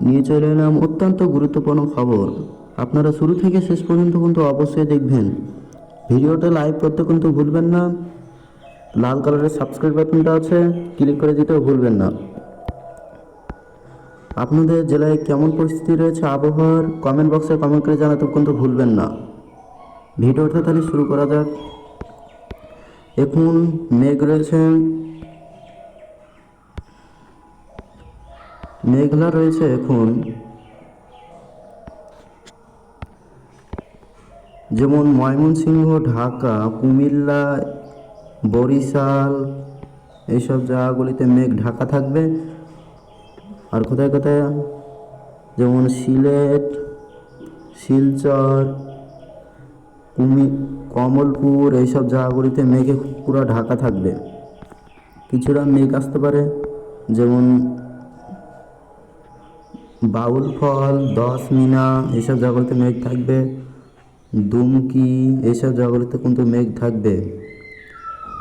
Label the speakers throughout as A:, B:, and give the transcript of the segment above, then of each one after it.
A: নিয়ে চলে এলাম অত্যন্ত গুরুত্বপূর্ণ খবর। আপনারা শুরু থেকে শেষ পর্যন্ত কিন্তু অবশ্যই দেখবেন। ভিডিওটা লাইক করতে কিন্তু ভুলবেন না। লাল কালারের সাবস্ক্রাইব বাটনটা আছে, ক্লিক করে দিতেও ভুলবেন না। আপনাদের জেলায় কেমন পরিস্থিতি রয়েছে আবহাওয়ার কমেন্ট বক্সে কমেন্ট করে জানাতে কিন্তু ভুলবেন না। ভিডিওটা তাহলে শুরু করা যাক। এখন মেঘ রয়েছে, মেঘলা রয়েছে এখন, যেমন ময়মনসিংহ, ঢাকা, কুমিল্লা, বরিশাল এইসব জায়গাগুলিতে মেঘ ঢাকা থাকবে। আর কোথায় কোথায় যেমন সিলেট, শিলচর, কমলপুর এইসব জায়গাগুলিতে মেঘে পুরো ঢাকা থাকবে। কিছুটা মেঘ আসতে পারে, যেমন বাউল ফল, 10 মিনা এইসব জায়গাগুলিতে মেঘ থাকবে। দুমকি এইসব জায়গাগুলিতে কিন্তু মেঘ থাকবে।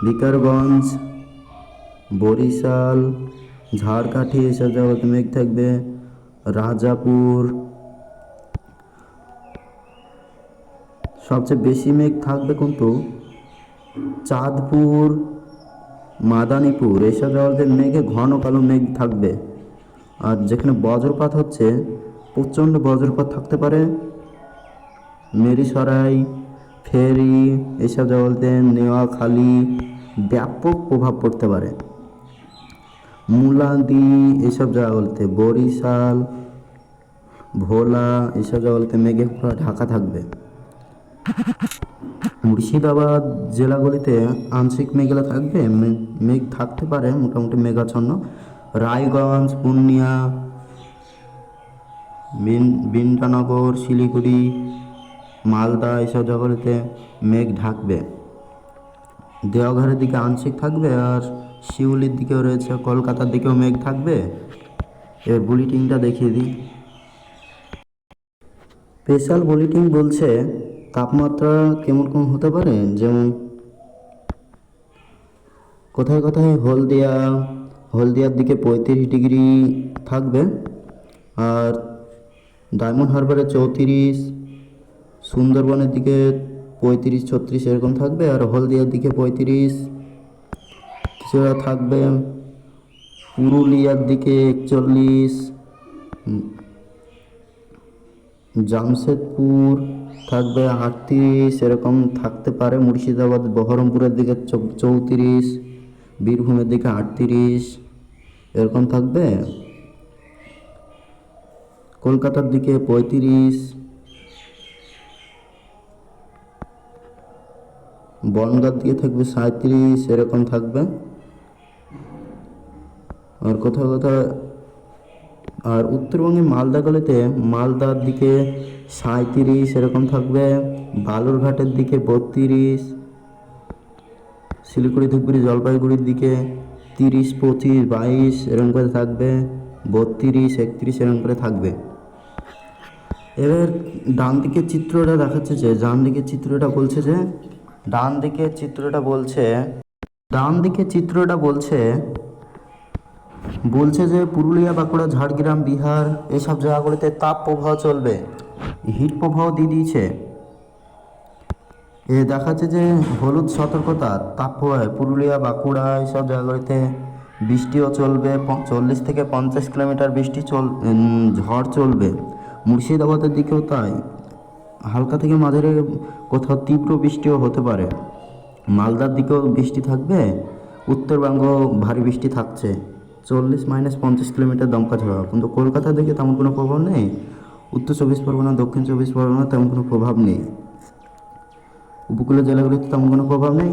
A: বিকারগঞ্জ, বরিশাল, ঝাড়কাঠি এইসব জায়গাতে মেঘ থাকবে। রাজাপুর, সবচেয়ে বেশি মেঘ থাকবে কিন্তু চাঁদপুর, মাদারীপুর এইসব জায়গাতে মেঘে ঘন কালো মেঘ থাকবে। আর যেখানে বজ্রপাত হচ্ছে, প্রচণ্ড বজ্রপাত থাকতে পারে। মেরিসরাই, ফেরি এইসব জায়গাতে, নেওয়াখালী ব্যাপক প্রভাব পড়তে পারে। মুলাদি এইসব জায়গাগুলোতে, বরিশাল, ভোলা এইসব জায়গাগুলোতে মেঘে পুরো ঢাকা থাকবে। মুর্শিদাবাদ জেলাগুলিতে আংশিক মেঘলা থাকবে, মেঘ থাকতে পারে মোটামুটি মেঘাচ্ছন্ন। রায়গঞ্জ, পূর্ণিয়া, বিনটানগর, শিলিগুড়ি, মালদা এইসব জায়গাগুলিতে মেঘ ঢাকবে। দেওঘরের দিকে আংশিক থাকবে, আর শিউলির দিকেও রয়েছে, কলকাতার দিকেও মেঘ থাকবে। এর বুলেটিনটা দেখিয়ে দিই। স্পেশাল বুলেটিন বলছে তাপমাত্রা কেমন কম হতে পারে, যেমন কোথায় কোথায় হলদিয়ার দিকে 35 ডিগ্রি থাকবে, আর ডায়মন্ড হারবারে 34, সুন্দরবনের দিকে 35-36 এরকম থাকবে, আর হলদিয়ার দিকে 35 কিছুটা থাকবে। পুরুলিয়ার দিকে 41, জামশেদপুর থাকবে 38 এরকম থাকতে পারে। মুর্শিদাবাদ, বহরমপুরের দিকে 34, বীরভূমের দিকে 38 এরকম থাকবে। কলকাতার দিকে 35, বনগাঁর দিকে থাকবে 37 এরকম থাকবে। আর কোথাও কোথাও, আর উত্তরবঙ্গে মালদার দিকে 37 এরকম থাকবে। বালুরঘাটের দিকে 32, শিলিগুড়ি, ধূপগুড়ি, জলপাইগুড়ির দিকে 30, 25, 22 এরকম করে থাকবে। 32, 31 এরকম করে থাকবে। এবার ডান দিকের চিত্রটা দেখাচ্ছে যে, ডান দিকের চিত্রটা বলছে যে পুরুলিয়া, বাঁকুড়া, ঝাড়গ্রাম, বিহার এসব জায়গাগুলিতে তাপ প্রবাহ চলবে, হিট প্রবাহ দিয়ে দিয়েছে। এ দেখাচ্ছে যে হলুদ সতর্কতা তাপ প্রবাহে পুরুলিয়া, বাঁকুড়া এইসব জায়গাগুলিতে বৃষ্টিও চলবে। 40 থেকে 50 কিলোমিটার ঝড় চলবে। মুর্শিদাবাদের দিকেও তাই, হালকা থেকে মাঝারি কোথাও তীব্র বৃষ্টিও হতে পারে। মালদার দিকেও বৃষ্টি থাকবে। উত্তরবঙ্গ ভারী বৃষ্টি থাকছে। 40-50 কিলোমিটার দমকা ঝোড়ো, কিন্তু কলকাতার দিকে তেমন কোনো প্রভাব নেই। উত্তর 24 পরগনা, দক্ষিণ 24 পরগনা তেমন কোনো প্রভাব নেই। উপকূলীয় জেলাগুলিতে তেমন কোনো প্রভাব নেই।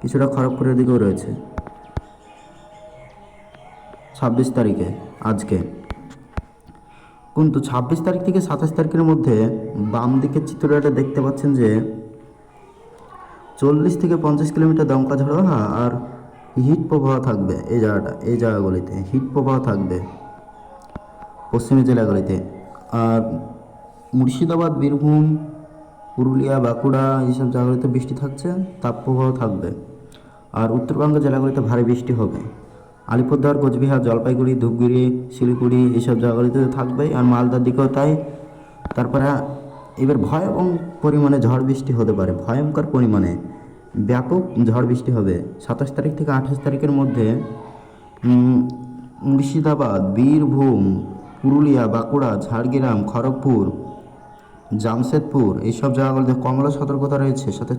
A: কিছুটা খড়গপুরের দিকেও রয়েছে 26 তারিখে, আজকে। কিন্তু 26 তারিখ থেকে 27 তারিখের মধ্যে বাম দিকের চিত্রটা দেখতে পাচ্ছেন যে 40 থেকে 50 কিলোমিটার দমকা ঝোড়ো, হ্যাঁ, আর হিট প্রবাহ থাকবে। এই জায়গাগুলিতে হিট প্রবাহ থাকবে পশ্চিমের জেলাগুলিতে। আর মুর্শিদাবাদ, বীরভূম, পুরুলিয়া, বাঁকুড়া এইসব জায়গাগুলিতে বৃষ্টি থাকছে, তাপপ্রবাহ থাকবে। আর উত্তরবঙ্গের জেলাগুলিতে ভারী বৃষ্টি হবে। আলিপুরদুয়ার, কোচবিহার, জলপাইগুড়ি, ধূপগুড়ি, শিলিগুড়ি এইসব জায়গাগুলিতে থাকবে, আর মালদার দিকেও তাই। তারপরে এবার ভয়াবহ পরিমাণে ঝড় বৃষ্টি হতে পারে, ভয়ঙ্কর পরিমাণে ব্যাপক ঝড় বৃষ্টি হবে 27 তারিখ থেকে 28 তারিখের মধ্যে। মুর্শিদাবাদ, বীরভূম, পুরুলিয়া, বাঁকুড়া, ঝাড়গ্রাম, খড়গপুর, জামশেদপুর এইসব জায়গাগুলোতে কমলা সতর্কতা রয়েছে, সাথে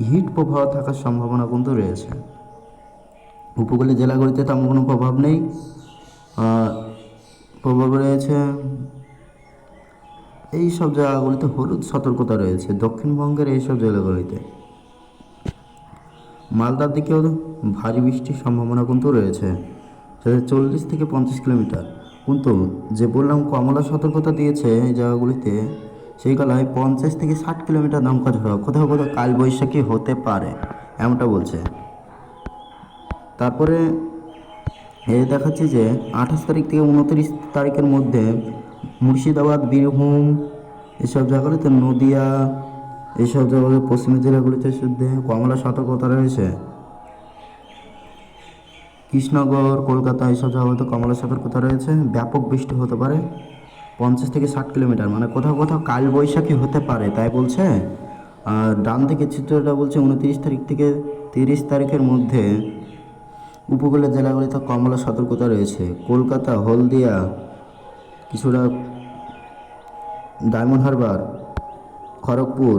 A: হিট প্রবাহ থাকার সম্ভাবনা কিন্তু রয়েছে। উপকূলীয় জেলাগুলিতে তেমন কোনো প্রভাব নেই, প্রভাব রয়েছে এই সব জায়গাগুলিতে হলুদ সতর্কতা রয়েছে, দক্ষিণবঙ্গের এইসব জেলাগুলিতে। মালদার দিকেও ভারী বৃষ্টির সম্ভাবনা কিন্তু রয়েছে, সেটা 40 থেকে 50 কিলোমিটার। কিন্তু যে বললাম কমলা সতর্কতা দিয়েছে এই জায়গাগুলিতে, সেই গলায় 50 থেকে 60 কিলোমিটার দমকা ঝড়, কোথাও কোথাও কালবৈশাখী হতে পারে এমনটা বলছে। তারপরে এই দেখাচ্ছে যে 28 তারিখ থেকে 29 তারিখের মধ্যে মুর্শিদাবাদ, বীরভূম এসব জায়গাগুলিতে, নদিয়া এইসব জায়গাগুলি, পশ্চিমের জেলাগুলিতে শুদ্ধ কমলা সতর্কতা রয়েছে। কৃষ্ণনগর, কলকাতা এইসব জায়গাগুলিতে কমলা সতর্কতা রয়েছে, ব্যাপক বৃষ্টি হতে পারে 50 থেকে 60 কিলোমিটার, মানে কোথাও কোথাও কালবৈশাখী হতে পারে তাই বলছে। আর ডান থেকে চিত্রটা বলছে 29 তারিখ থেকে 30 তারিখের মধ্যে উপকূলের জেলাগুলিতে কমলা সতর্কতা রয়েছে। কলকাতা, হলদিয়া, কিছুটা ডায়মন্ড হারবার, খড়গপুর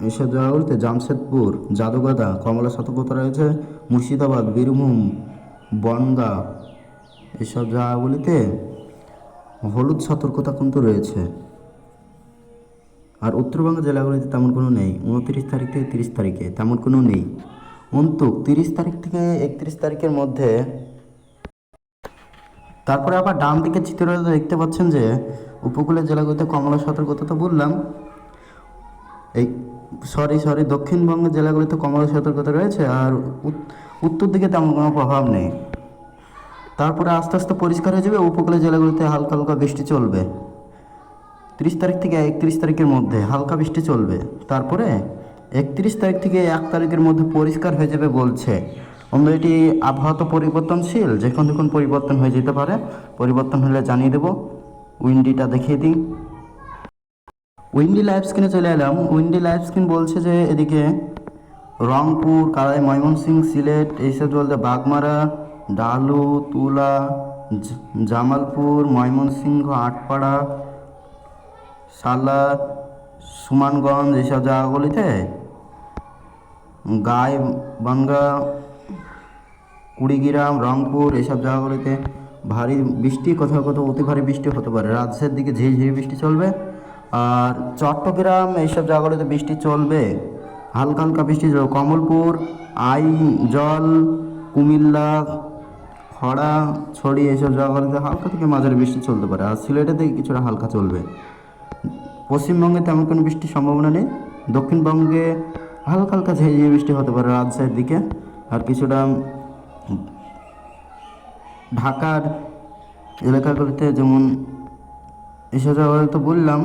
A: এইসব জায়গাগুলিতে, জামশেদপুর, জাদুগাদা কমলা সতর্কতা রয়েছে। মুর্শিদাবাদ, বীরভূম, বনগাঁ এইসব জায়গাগুলিতে হলুদ সতর্কতা কিন্তু রয়েছে। আর উত্তরবঙ্গের জেলাগুলিতে তেমন কোনো নেই, 29 তারিখ থেকে 30 তারিখে তেমন কোনো নেই। কিন্তু 30 তারিখ থেকে 31 তারিখের মধ্যে, তারপরে আবার ডান দিকে চিত্রটা দেখতে পাচ্ছেন যে উপকূলের জেলাগুলিতে কমলা সতর্কতা তো বললাম, এই সরি দক্ষিণবঙ্গের জেলাগুলিতে কমলা সতর্কতা রয়েছে, আর উত্তর দিকে তেমন কোনো প্রভাব নেই। তারপরে আস্তে আস্তে পরিষ্কার হয়ে যাবে, উপকূলের জেলাগুলিতে হালকা হালকা বৃষ্টি চলবে 30 তারিখ থেকে 31 তারিখের মধ্যে হালকা বৃষ্টি চলবে। তারপরে 31 তারিখ থেকে 1 তারিখের মধ্যে পরিষ্কার হয়ে যাবে বলছে। আমরা এটি আবহাওয়া তো পরিবর্তনশীল, যখন যখন পরিবর্তন হয়ে যেতে পারে, পরিবর্তন হলে জানিয়ে দেবো। উইন্ডিটা দেখিয়ে দিই। উইন্ডি লাইভ স্ক্রিনে চলে এলাম। উইন্ডি লাইভ স্ক্রিন বলছে যে এদিকে রংপুর, কালাই, ময়মনসিংহ, সিলেট এইসব বলতে বাগমারা, ডালু, তুলা, জামালপুর, ময়মনসিংহ, আটপাড়া, সালার, সুমানগঞ্জ এইসব জায়গাগুলিতে, গাইবান্ধা, কুড়িগ্রাম, রংপুর এইসব জায়গাগুলিতে ভারী বৃষ্টি, কোথাও কোথাও অতি ভারী বৃষ্টি হতে পারে। রাজশাহীর দিকে ঝিরিঝিরি বৃষ্টি চলবে। আর চট্টগ্রাম এইসব জায়গাগুলিতে বৃষ্টি চলবে, হালকা হালকা বৃষ্টি চলবে। কমলপুর, আইজল, কুমিল্লা, খড়া, ছড়ি এইসব জায়গাগুলিতে হালকা থেকে মাঝারি বৃষ্টি চলতে পারে। আর সিলেটের দিকে কিছুটা হালকা চলবে। পশ্চিমবঙ্গে তেমন কোনো বৃষ্টির সম্ভাবনা নেই। দক্ষিণবঙ্গে হালকা হালকা ঝিরিঝিরি বৃষ্টি হতে পারে রাজশাহীর দিকে, আর কিছুটা ঢাকার এলাকাগুলিতে, যেমন এসব জায়গায় তো বললাম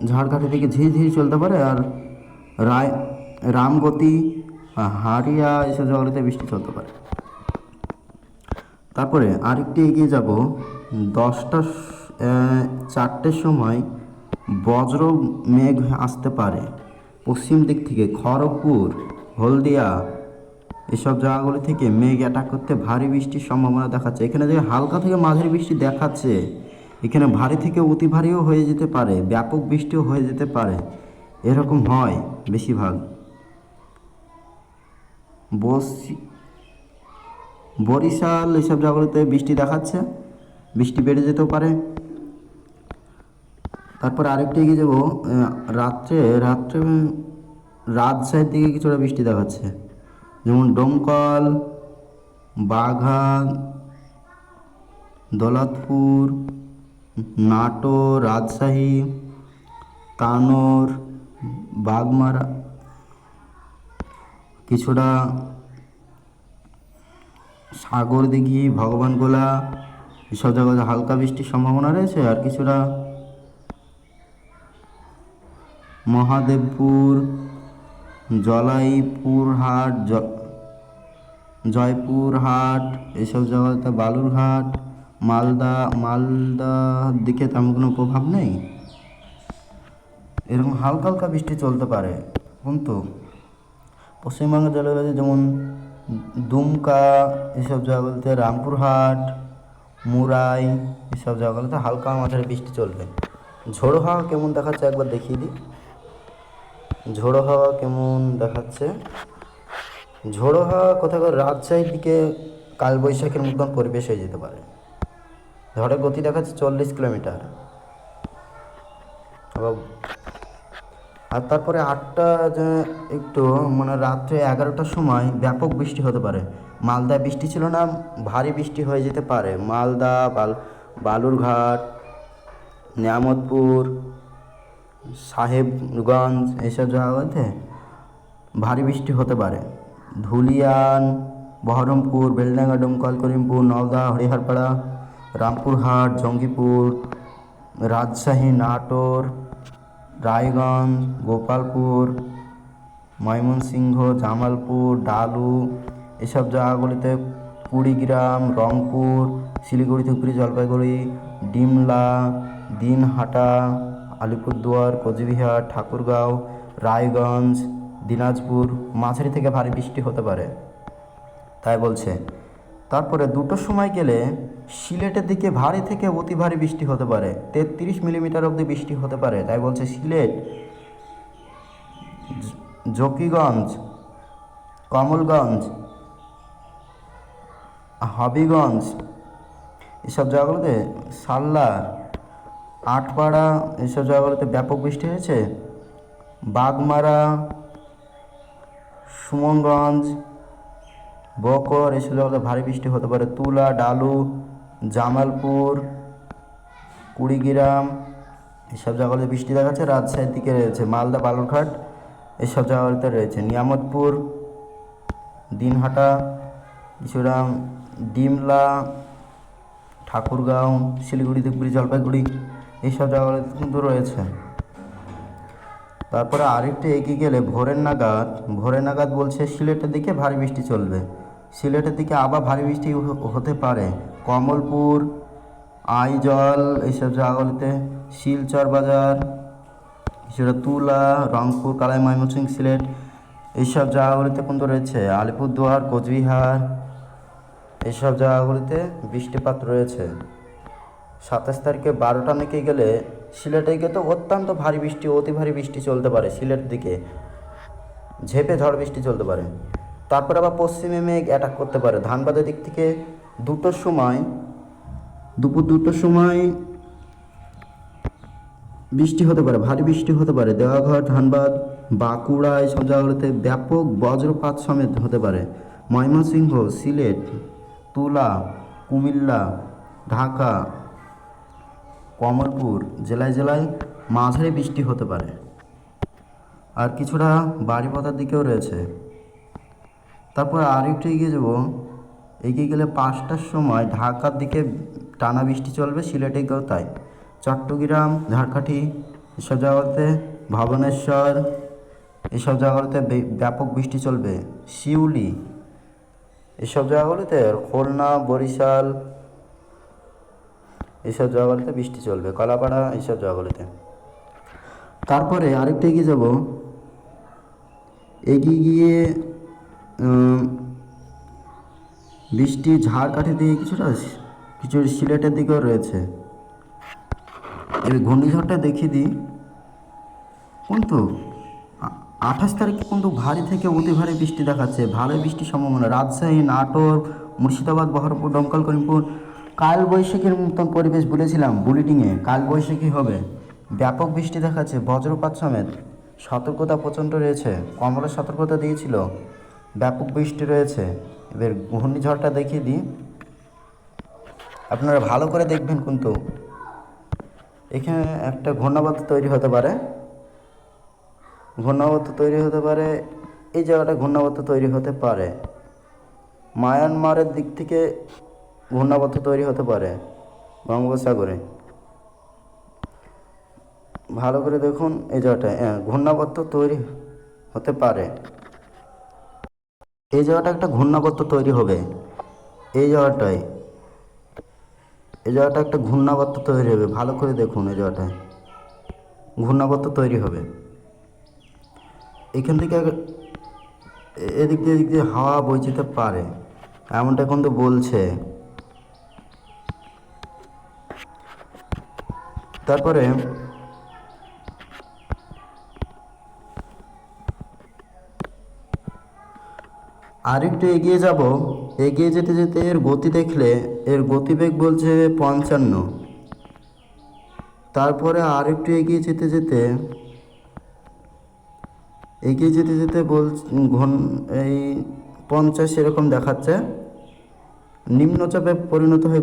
A: ঝাড়খণ্ডের দিকে ঝিরিঝিরি চলতে পারে। আর রামগতি, হারিয়া এসব জায়গাগুলিতে বৃষ্টি চলতে পারে। তারপরে আরেকটি এগিয়ে যাব, 4টের সময় বজ্র মেঘ আসতে পারে পশ্চিম দিক থেকে, খড়গপুর, হলদিয়া এসব জায়গাগুলি থেকে মেঘ অ্যাটাক করতে ভারী বৃষ্টির সম্ভাবনা দেখাচ্ছে। এখানে যে হালকা থেকে মাঝারি বৃষ্টি দেখাচ্ছে, এখানে ভারী থেকে অতি ভারীও হয়ে যেতে পারে, ব্যাপক বৃষ্টিও হয়ে যেতে পারে, এরকম হয় বেশিরভাগ। বরিশাল এইসব জায়গাগুলিতে বৃষ্টি দেখাচ্ছে, বৃষ্টি বেড়ে যেতেও পারে। তারপর আরেকটি এগিয়ে যাবো, রাত্রে রাজশাহীর দিকে কিছুটা বৃষ্টি দেখাচ্ছে, যেমন ডোমকল, বাঘান, দৌলতপুর, নাটোর, রাজশাহী, তানোর, বাগমারা, কিছুটা সাগরদিঘি, ভগবানগোলা এসব জায়গায় হালকা বৃষ্টির সম্ভাবনা রয়েছে। আর কিছুটা মহাদেবপুর, জলাইপুরহাট, জয়পুরহাট এইসব জায়গাতে, বালুরঘাট, মালদার দিকে তেমন কোনো প্রভাব নেই। এরকম হালকা হালকা বৃষ্টি চলতে পারে, কিন্তু পশ্চিমবঙ্গের জলবায়ু যেমন দুমকা এইসব জায়গাগুলোতে, রামপুরহাট, মুরাই এইসব জায়গাগুলোতে হালকা মাঝারি বৃষ্টি চলবে। ঝোড়ো হাওয়া কেমন দেখাচ্ছে একবার দেখিয়ে দিই। ঝোড়ো হাওয়া কেমন দেখাচ্ছে, ঝোড়ো হাওয়া কোথাও রাজশাহীর দিকে কালবৈশাখীর মতন পরিবেশ হয়ে যেতে পারে। ঝড়ের গতি দেখাচ্ছে 40 কিলোমিটার। আর তারপরে 8টা যে একটু মানে রাত্রে 11টার সময় ব্যাপক বৃষ্টি হতে পারে। মালদায় বৃষ্টি ছিল না, ভারী বৃষ্টি হয়ে যেতে পারে। মালদা, বালুরঘাট, নিয়ামতপুর, সাহেবগঞ্জ এইসব জায়গাতে ভারী বৃষ্টি হতে পারে। ধুলিয়ান, বহরমপুর, বেলডাঙ্গা, ডোমকল, করিমপুর, নওদা, হরিহরপাড়া, রামপুরহাট, জঙ্গিপুর, রাজশাহী, নাটোর, রায়গঞ্জ, গোপালপুর, ময়মনসিংহ, জামালপুর, ডালু এসব জায়গাগুলিতে, কুড়িগ্রাম, রংপুর, শিলিগুড়ি, ধুপগুড়ি, জলপাইগুড়ি, ডিমলা, দিনহাটা, আলিপুরদুয়ার, কোচবিহার, ঠাকুরগাঁও, রায়গঞ্জ, দিনাজপুর মাঝারি থেকে ভারী বৃষ্টি হতে পারে, তাই বলছে। তারপরে 2টোর সময় গেলে সিলেটের দিকে ভারী থেকে অতি ভারী বৃষ্টি হতে পারে, 33 মিলিমিটার অবধি বৃষ্টি হতে পারে, তাই বলছে। সিলেট, জকিগঞ্জ, কমলগঞ্জ, হবিগঞ্জ এসব জায়গাগুলোতে, সাল্লার, আটপাড়া এসব জায়গাগুলোতে ব্যাপক বৃষ্টি হয়েছে। বাগমারা, সুমনগঞ্জ, বকর এসব জায়গাতে ভারী বৃষ্টি হতে পারে। তুলা, ডালু, জামালপুর, কুড়িগ্রাম এসব জায়গাতে বৃষ্টি দেখাচ্ছে। রাজশাহীর দিকে রয়েছে মালদা, বালুরঘাট এসব জায়গাতে রয়েছে। নিয়ামতপুর, দিনহাটা, কিছুটা ডিমলা, ঠাকুরগাঁও, শিলিগুড়ি, ধুপগুড়ি, জলপাইগুড়ি এইসব জায়গাগুলোতে কিন্তু রয়েছে। তারপরে আরেকটু এগিয়ে গেলে ভোরের নাগাদ বলছে সিলেটের দিকে ভারী বৃষ্টি চলবে। সিলেটের দিকে আবার ভারী বৃষ্টি হতে পারে। কমলপুর, আইজল এইসব জায়গাগুলিতে, শিলচর বাজার, কিছুটা তুলা, রংপুর, কালাই, ময়মনসিংহ, সিলেট এইসব জায়গাগুলিতে কিন্তু রয়েছে। আলিপুরদুয়ার, কোচবিহার এইসব জায়গাগুলিতে বৃষ্টিপাত রয়েছে। 27 তারিখে 12টা নাকি গেলে সিলেটে গিয়ে তো অত্যন্ত ভারী বৃষ্টি, অতি ভারী বৃষ্টি চলতে পারে। সিলেট দিকে ঝেঁপে ঝড় বৃষ্টি চলতে পারে। তারপর আবার পশ্চিমে মেঘ অ্যাটাক করতে পারে। ধানবাদের দিক থেকে 2টোর সময়, দুপুর 2টোর সময় বৃষ্টি হতে পারে, ভারী বৃষ্টি হতে পারে। দেওয়াঘর, ধানবাদ, বাঁকুড়া এইসব জায়গাগুলোতে ব্যাপক বজ্রপাত সমেত হতে পারে। ময়মনসিংহ, সিলেট, তুলা, কুমিল্লা, ঢাকা, কমলপুর জেলায় জেলায় মাঝারি বৃষ্টি হতে পারে। আর কিছুটা বাড়িপদার দিকেও রয়েছে। তারপর আরেকটু এগিয়ে যাব, এগিয়ে গেলে 5টার সময় ঢাকার দিকে টানা বৃষ্টি চলবে, সিলেটে গিয়েও তাই। চট্টগ্রাম, ঝাড়কাঠি এসব জায়গাতে, ভুবনেশ্বর এসব জায়গাগুলোতে ব্যাপক বৃষ্টি চলবে। শিউলি এসব জায়গাগুলিতে, খুলনা, বরিশাল এইসব জায়গাগুলিতে বৃষ্টি চলবে। কলাপাড়া এইসব জায়গাগুলিতে। তারপরে আরেকটু এগিয়ে যাব, এগিয়ে গিয়ে বৃষ্টি ঝাড়কাঠি দিয়ে কিছু সিলেটের দিকেও রয়েছে। এই ঘূর্ণিঝড়টা দেখিয়ে দিই, কিন্তু 28 তারিখে কিন্তু ভারী থেকে অতি ভারী বৃষ্টি দেখাচ্ছে, ভারী বৃষ্টির সম্ভাবনা। রাজশাহী, নাটোর, মুর্শিদাবাদ, বহরমপুর, দমকল, করিমপুর কালবৈশাখীর মতন পরিবেশ বলেছিলাম বুলেটিনে, কালবৈশাখী হবে। ব্যাপক বৃষ্টি দেখাচ্ছে, বজ্রপাত সমেত। সতর্কতা প্রচণ্ড রয়েছে, কমলার সতর্কতা দিয়েছিল, ব্যাপক বৃষ্টি রয়েছে। এবার ঘূর্ণিঝড়টা দেখিয়ে দিই, আপনারা ভালো করে দেখবেন। কিন্তু এখানে একটা ঘূর্ণাবর্ত তৈরি হতে পারে, এই জায়গাটা ঘূর্ণাবর্ত তৈরি হতে পারে। মায়ানমারের দিক থেকে ঘূর্ণাবর্ত তৈরি হতে পারে বঙ্গোপসাগরে। ভালো করে দেখুন, এই জায়গাটায় ঘূর্ণাবর্ত তৈরি হতে পারে। এই জায়গাটা একটা ঘূর্ণাবর্ত তৈরি হবে, এই জায়গাটায় একটা ঘূর্ণাবর্ত তৈরি হবে, ভালো করে দেখুন। এই জায়গাটায় ঘূর্ণাবর্ত তৈরি হবে। এখান থেকে এদিক দিয়ে হাওয়া বয়ে যেতে পারে, এমনটা কিন্তু বলছে। তারপরে আরেকটু এগিয়ে যাব, এগিয়ে যেতে যেতে এর গতি দেখলে, এর গতিবেগ বলছে 55। তারপরে আরেকটু এগিয়ে যেতে যেতে এই 50 এরকম দেখাচ্ছে। নিম্নচাপে পরিণত হয়ে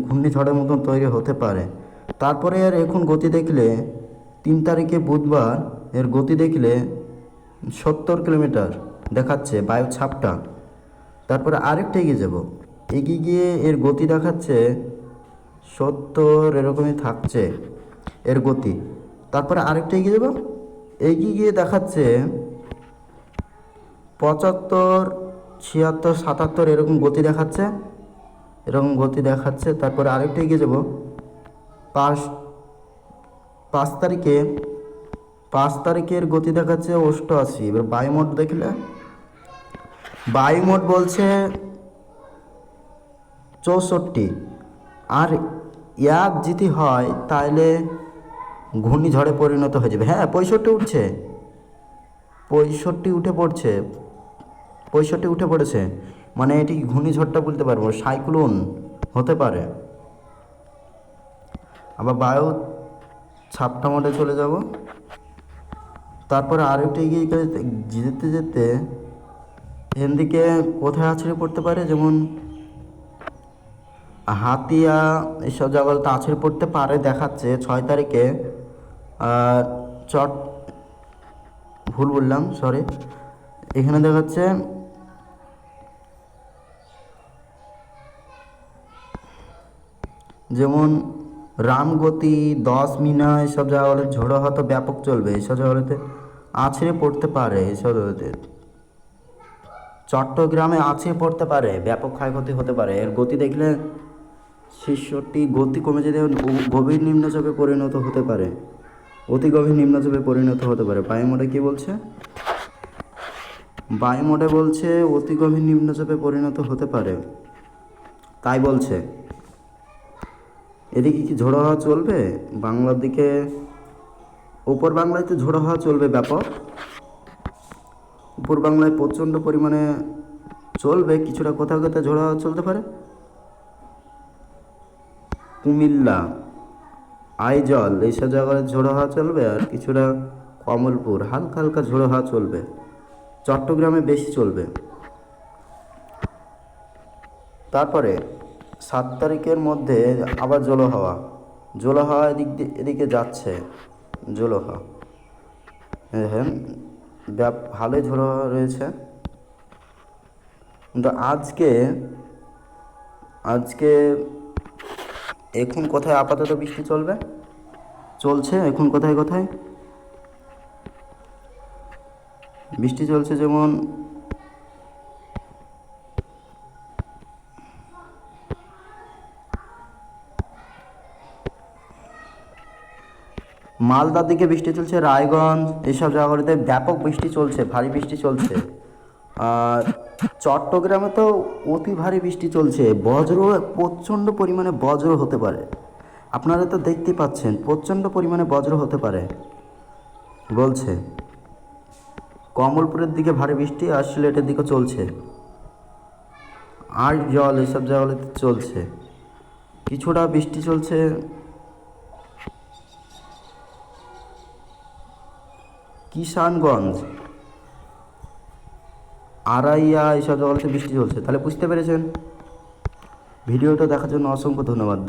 A: ঘূর্ণিঝড়ের মতন তৈরি হতে পারে। তারপরে এর এখন গতি দেখলে 3 তারিখে বুধবার এর গতি দেখলে 70 কিলোমিটার দেখাচ্ছে বায়ু ছাপটা। তারপরে আরেকটা এগিয়ে যাব, এগিয়ে গিয়ে এর গতি দেখাচ্ছে 70 এরকমই থাকছে এর গতি। তারপরে আরেকটা এগিয়ে যাব, এগিয়ে গিয়ে দেখাচ্ছে 75, 76, 77 এরকম গতি দেখাচ্ছে। তারপরে আরেকটা এগিয়ে যাব, 5 তারিখের গতি দেখাচ্ছে 88। এবার বায়ুমোট দেখলে, বায়ুমোট বলছে 64। আর এক যদি হয় তাহলে ঘূর্ণিঝড়ে পরিণত হয়ে যাবে। হ্যাঁ, 65 উঠে পড়েছে। মানে এটি ঘূর্ণিঝড়টা বলতে পারবো, সাইক্লোন হতে পারে। আবার বায়ু ছাপটা মোডে চলে যাব। তারপরে আরেকটা এগিয়ে যেতে যেতে এদিকে কোথায় আছড়ে পড়তে পারে, যেমন হাতিয়া এসব জায়গাতে আছড়ে পড়তে পারে দেখাচ্ছে 6 তারিখে। আর ভুল বললাম, সরি, এখানে দেখাচ্ছে যেমন রামগতি, 10 মিনা এসব জায়গাগুলোতে ঝোড়ো হাওয়া ব্যাপক চলবে। এইসব জায়গাগুলোতে আছড়ে পড়তে পারে, এইসব জায়গাতে চট্টগ্রামে আছড়ে পড়তে পারে, ব্যাপক ক্ষয়ক্ষতি হতে পারে। এর গতি দেখলে 66, গতি কমে যেতে গভীর নিম্নচাপে পরিণত হতে পারে, অতি গভীর নিম্নচাপে পরিণত হতে পারে। বায়ুমোডে কী বলছে? বায়ুমোডে বলছে অতি গভীর নিম্নচাপে পরিণত হতে পারে, তাই বলছে। এদিকে কি ঝোড়ো হাওয়া চলবে বাংলার দিকে? উপর বাংলায় তো ঝোড়ো হাওয়া চলবে ব্যাপক, উপর বাংলায় প্রচণ্ড পরিমাণে চলবে। কিছুটা কোথাও কোথাও ঝোড়ো হাওয়া চলতে পারে। কুমিল্লা, আইজল এইসব জায়গায় ঝোড়ো হাওয়া চলবে, আর কিছুটা কমলপুর হালকা হালকা ঝোড়ো হাওয়া চলবে। চট্টগ্রামে বেশি চলবে। তারপরে 7 তারিখের মধ্যে আবার জলোহাওয়া এদিকে যাচ্ছে। জলোহাওয়া, হ্যাঁ, ভালোই ঝোড়ো হাওয়া রয়েছে। কিন্তু আজকে এখন কোথায় আপাতত বৃষ্টি চলছে এখন কোথায় বৃষ্টি চলছে, যেমন মালদার দিকে বৃষ্টি চলছে, রায়গঞ্জ এইসব জায়গাগুলিতে ব্যাপক বৃষ্টি চলছে, ভারী বৃষ্টি চলছে। আর চট্টগ্রামে তো অতি ভারী বৃষ্টি চলছে, প্রচণ্ড পরিমাণে বজ্র হতে পারে। আপনারা তো দেখতেই পাচ্ছেন, প্রচণ্ড পরিমাণে বজ্র হতে পারে বলছে। কমলপুরের দিকে ভারী বৃষ্টি, আর সিলেটের দিকে চলছে, আর জল এইসব জায়গাগুলিতে চলছে। কিছুটা বৃষ্টি চলছে কিষানগঞ্জ, আড়াইয়া এইসব জায়গাতে বৃষ্টি চলছে। তাহলে বুঝতে পেরেছেন। ভিডিওটা দেখার জন্য অসংখ্য ধন্যবাদ।